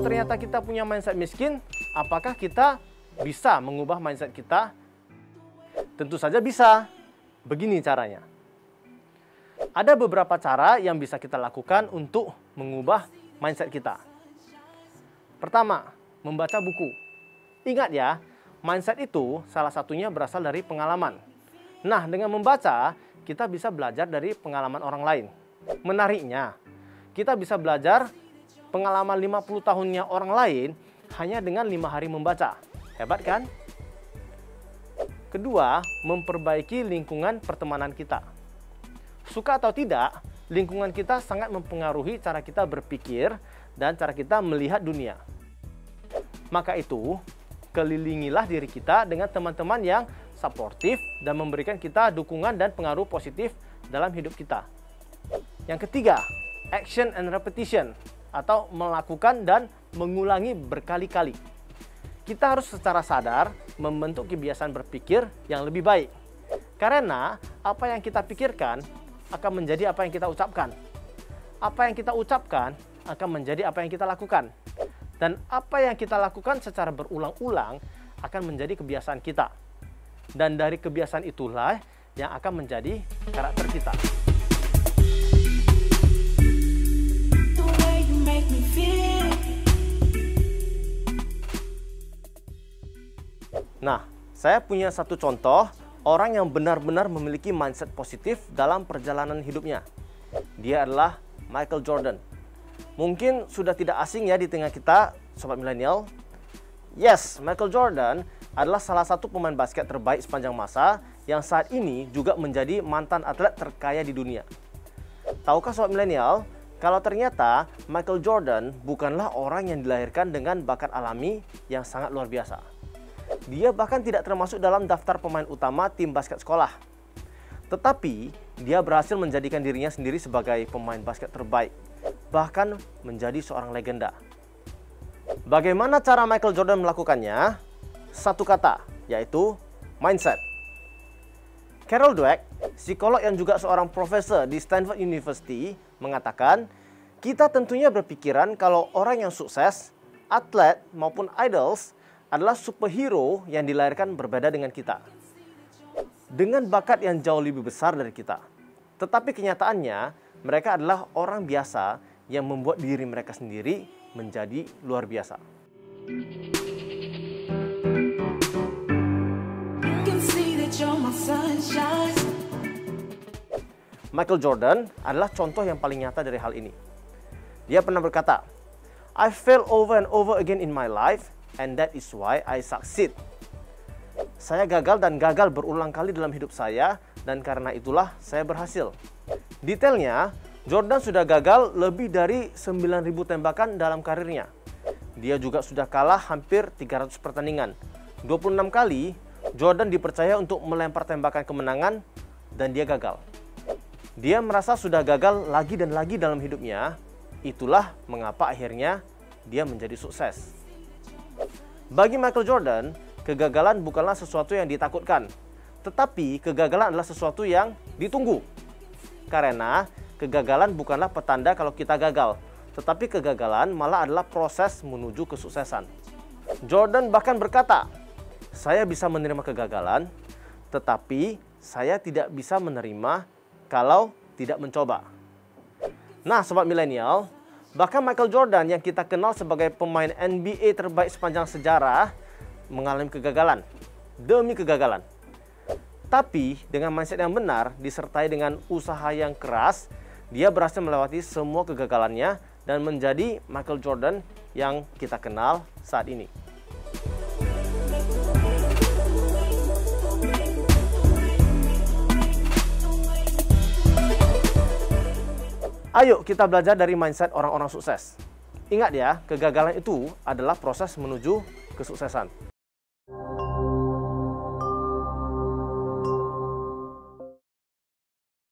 ternyata kita punya mindset miskin, apakah kita bisa mengubah mindset kita? Tentu saja bisa. Begini caranya. Ada beberapa cara yang bisa kita lakukan untuk mengubah mindset kita. Pertama, membaca buku. Ingat ya, mindset itu salah satunya berasal dari pengalaman. Nah, dengan membaca, kita bisa belajar dari pengalaman orang lain. Menariknya, kita bisa belajar pengalaman 50 tahunnya orang lain hanya dengan 5 hari membaca. Hebat kan? Kedua, memperbaiki lingkungan pertemanan kita. Suka atau tidak, lingkungan kita sangat mempengaruhi cara kita berpikir dan cara kita melihat dunia. Maka itu, kelilingilah diri kita dengan teman-teman yang suportif dan memberikan kita dukungan dan pengaruh positif dalam hidup kita. Yang ketiga, action and repetition, atau melakukan dan mengulangi berkali-kali. Kita harus secara sadar membentuk kebiasaan berpikir yang lebih baik. Karena apa yang kita pikirkan akan menjadi apa yang kita ucapkan. Apa yang kita ucapkan akan menjadi apa yang kita lakukan. Dan apa yang kita lakukan secara berulang-ulang akan menjadi kebiasaan kita. Dan dari kebiasaan itulah yang akan menjadi karakter kita. Nah, saya punya satu contoh orang yang benar-benar memiliki mindset positif dalam perjalanan hidupnya. Dia adalah Michael Jordan. Mungkin sudah tidak asing ya di tengah kita, sobat milenial. Yes, Michael Jordan adalah salah satu pemain basket terbaik sepanjang masa yang saat ini juga menjadi mantan atlet terkaya di dunia. Tahukah sobat milenial, kalau ternyata Michael Jordan bukanlah orang yang dilahirkan dengan bakat alami yang sangat luar biasa. Dia bahkan tidak termasuk dalam daftar pemain utama tim basket sekolah. Tetapi, dia berhasil menjadikan dirinya sendiri sebagai pemain basket terbaik, bahkan menjadi seorang legenda. Bagaimana cara Michael Jordan melakukannya? Satu kata, yaitu mindset. Carol Dweck, psikolog yang juga seorang profesor di Stanford University, mengatakan, kita tentunya berpikiran kalau orang yang sukses, atlet maupun idols, adalah superhero yang dilahirkan berbeda dengan kita. Dengan bakat yang jauh lebih besar dari kita. Tetapi kenyataannya, mereka adalah orang biasa yang membuat diri mereka sendiri menjadi luar biasa. Michael Jordan adalah contoh yang paling nyata dari hal ini. Dia pernah berkata, I fail over and over again in my life, and that is why I succeed. Saya gagal dan gagal berulang kali dalam hidup saya, dan karena itulah saya berhasil. Detailnya, Jordan sudah gagal lebih dari 9.000 tembakan dalam karirnya. Dia juga sudah kalah hampir 300 pertandingan. 26 kali, Jordan dipercaya untuk melempar tembakan kemenangan, dan dia gagal. Dia merasa sudah gagal lagi dan lagi dalam hidupnya. Itulah mengapa akhirnya dia menjadi sukses. Bagi Michael Jordan, kegagalan bukanlah sesuatu yang ditakutkan, tetapi kegagalan adalah sesuatu yang ditunggu. Karena kegagalan bukanlah petanda kalau kita gagal, tetapi kegagalan malah adalah proses menuju kesuksesan. Jordan bahkan berkata, saya bisa menerima kegagalan, tetapi saya tidak bisa menerima kalau tidak mencoba. Nah, sobat milenial, bahkan Michael Jordan yang kita kenal sebagai pemain NBA terbaik sepanjang sejarah mengalami kegagalan demi kegagalan. Tapi dengan mindset yang benar disertai dengan usaha yang keras, dia berhasil melewati semua kegagalannya dan menjadi Michael Jordan yang kita kenal saat ini. Ayo kita belajar dari mindset orang-orang sukses. Ingat ya, kegagalan itu adalah proses menuju kesuksesan.